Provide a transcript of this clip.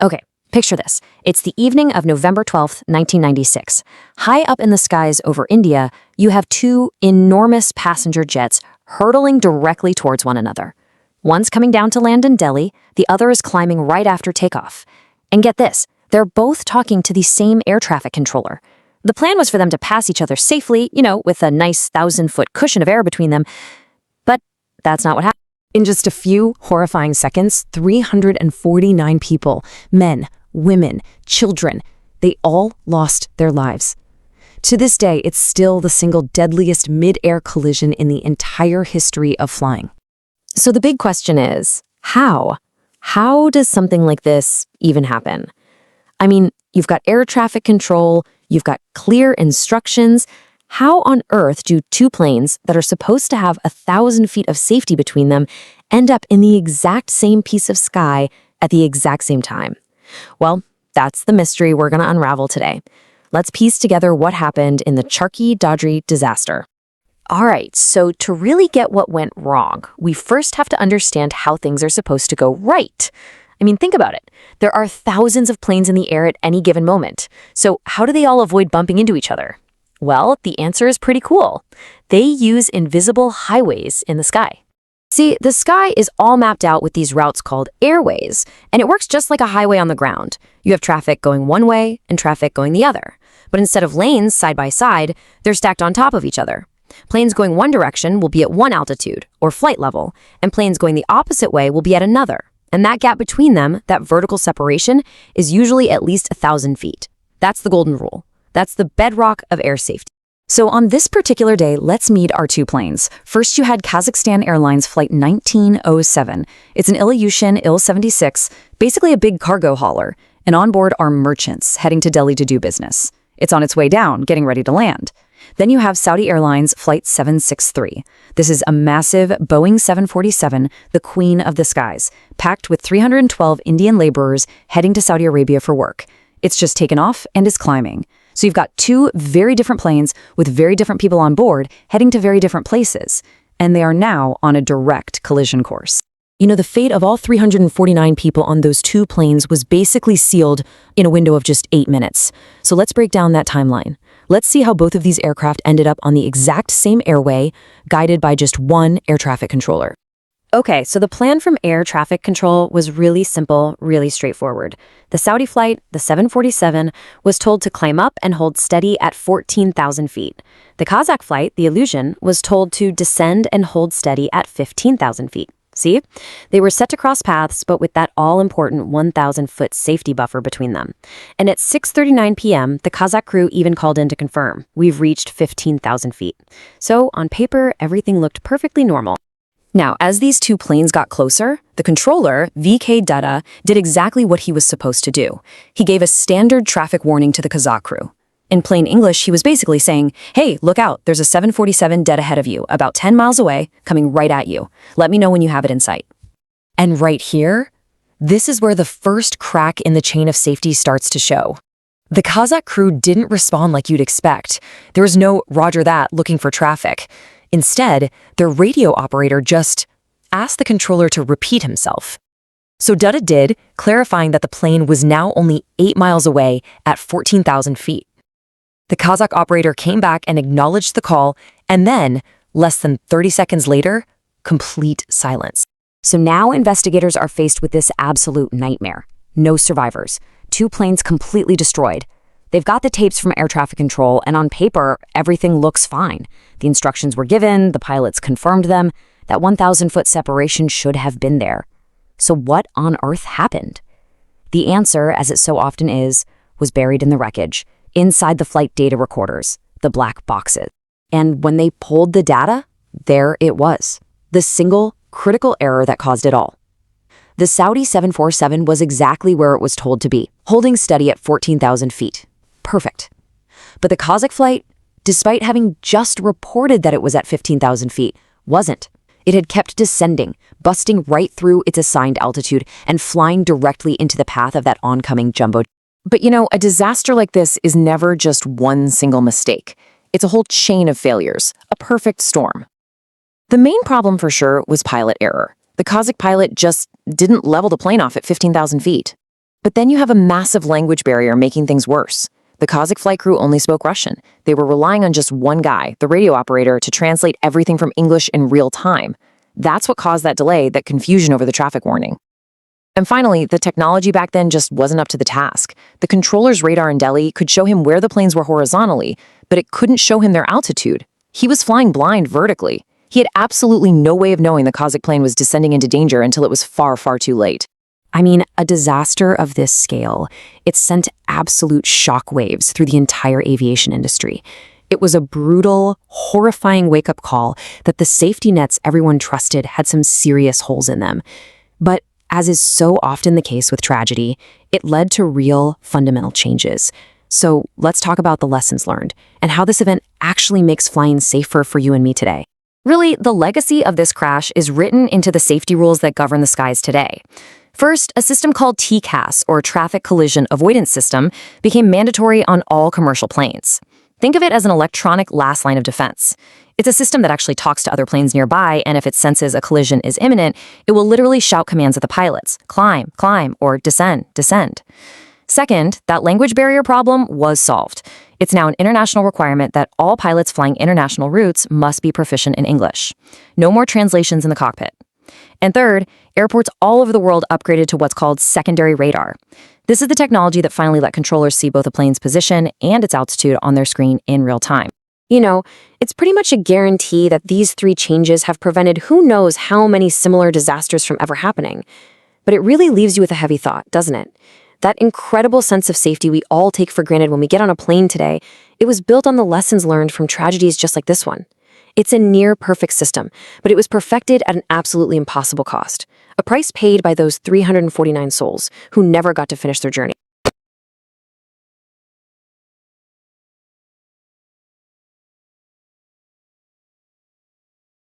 Okay, picture this. It's the evening of November 12th, 1996. High up in the skies over India, you have two enormous passenger jets hurtling directly towards one another. One's coming down to land in Delhi, the other is climbing right after takeoff. And get this, they're both talking to the same air traffic controller. The plan was for them to pass each other safely, with a nice 1,000-foot cushion of air between them. But that's not what happened. In just a few horrifying seconds, 349 people, men, women, children, they all lost their lives. To this day, it's still the single deadliest mid-air collision in the entire history of flying. So the big question is, how? How does something like this even happen? I mean, you've got air traffic control, you've got clear instructions. How on earth do two planes that are supposed to have 1,000 feet of safety between them end up in the exact same piece of sky at the exact same time? Well, that's the mystery we're going to unravel today. Let's piece together what happened in the Charkhi-Dadri disaster. All right, so to really get what went wrong, we first have to understand how things are supposed to go right. I mean, think about it. There are thousands of planes in the air at any given moment. So how do they all avoid bumping into each other? Well, the answer is pretty cool. They use invisible highways in the sky. See, the sky is all mapped out with these routes called airways, and it works just like a highway on the ground. You have traffic going one way and traffic going the other. But instead of lanes side by side, they're stacked on top of each other. Planes going one direction will be at one altitude, or flight level, and planes going the opposite way will be at another. And that gap between them, that vertical separation, is usually at least 1,000 feet. That's the golden rule. That's the bedrock of air safety. So on this particular day, let's meet our two planes. First, you had Kazakhstan Airlines Flight 1907. It's an Ilyushin Il-76, basically a big cargo hauler. And on board are merchants heading to Delhi to do business. It's on its way down, getting ready to land. Then you have Saudi Airlines Flight 763. This is a massive Boeing 747, the queen of the skies, packed with 312 Indian laborers heading to Saudi Arabia for work. It's just taken off and is climbing. So you've got two very different planes with very different people on board heading to very different places. And they are now on a direct collision course. The fate of all 349 people on those two planes was basically sealed in a window of just 8 minutes. So let's break down that timeline. Let's see how both of these aircraft ended up on the exact same airway, guided by just one air traffic controller. Okay, so the plan from air traffic control was really simple, really straightforward. The Saudi flight, the 747, was told to climb up and hold steady at 14,000 feet. The Kazakh flight, the Ilyushin, was told to descend and hold steady at 15,000 feet. See? They were set to cross paths, but with that all-important 1,000-foot safety buffer between them. And at 6:39 p.m., the Kazakh crew even called in to confirm, we've reached 15,000 feet. So, on paper, everything looked perfectly normal. Now, as these two planes got closer, the controller, VK Dutta, did exactly what he was supposed to do. He gave a standard traffic warning to the Kazakh crew. In plain English, he was basically saying, hey, look out, there's a 747 dead ahead of you, about 10 miles away, coming right at you. Let me know when you have it in sight. And right here, this is where the first crack in the chain of safety starts to show. The Kazakh crew didn't respond like you'd expect. There was no roger that looking for traffic. Instead, their radio operator just asked the controller to repeat himself. So Dutta did, clarifying that the plane was now only 8 miles away at 14,000 feet. The Kazakh operator came back and acknowledged the call, and then, less than 30 seconds later, complete silence. So now investigators are faced with this absolute nightmare. No survivors. Two planes completely destroyed. They've got the tapes from air traffic control, and on paper, everything looks fine. The instructions were given, the pilots confirmed them. That 1,000-foot separation should have been there. So what on earth happened? The answer, as it so often is, was buried in the wreckage, inside the flight data recorders, the black boxes. And when they pulled the data, there it was, the single critical error that caused it all. The Saudi 747 was exactly where it was told to be, holding steady at 14,000 feet. Perfect. But the Kazakh flight, despite having just reported that it was at 15,000 feet, wasn't. It had kept descending, busting right through its assigned altitude and flying directly into the path of that oncoming jumbo. But a disaster like this is never just one single mistake. It's a whole chain of failures, a perfect storm. The main problem for sure was pilot error. The Kazakh pilot just didn't level the plane off at 15,000 feet. But then you have a massive language barrier making things worse. The Kazakh flight crew only spoke Russian. They were relying on just one guy, the radio operator, to translate everything from English in real time. That's what caused that delay, that confusion over the traffic warning. And finally, the technology back then just wasn't up to the task. The controller's radar in Delhi could show him where the planes were horizontally, but it couldn't show him their altitude. He was flying blind vertically. He had absolutely no way of knowing the Kazakh plane was descending into danger until it was far, far too late. I mean, a disaster of this scale, it sent absolute shockwaves through the entire aviation industry. It was a brutal, horrifying wake-up call that the safety nets everyone trusted had some serious holes in them. But as is so often the case with tragedy, it led to real, fundamental changes. So let's talk about the lessons learned and how this event actually makes flying safer for you and me today. Really, the legacy of this crash is written into the safety rules that govern the skies today. First, a system called TCAS, or Traffic Collision Avoidance System, became mandatory on all commercial planes. Think of it as an electronic last line of defense. It's a system that actually talks to other planes nearby, and if it senses a collision is imminent, it will literally shout commands at the pilots: climb, climb, or descend, descend. Second, that language barrier problem was solved. It's now an international requirement that all pilots flying international routes must be proficient in English. No more translations in the cockpit. And third, airports all over the world upgraded to what's called secondary radar. This is the technology that finally let controllers see both a plane's position and its altitude on their screen in real time. You know, it's pretty much a guarantee that these three changes have prevented who knows how many similar disasters from ever happening. But it really leaves you with a heavy thought, doesn't it? That incredible sense of safety we all take for granted when we get on a plane today, it was built on the lessons learned from tragedies just like this one. It's a near-perfect system, but it was perfected at an absolutely impossible cost. A price paid by those 349 souls who never got to finish their journey.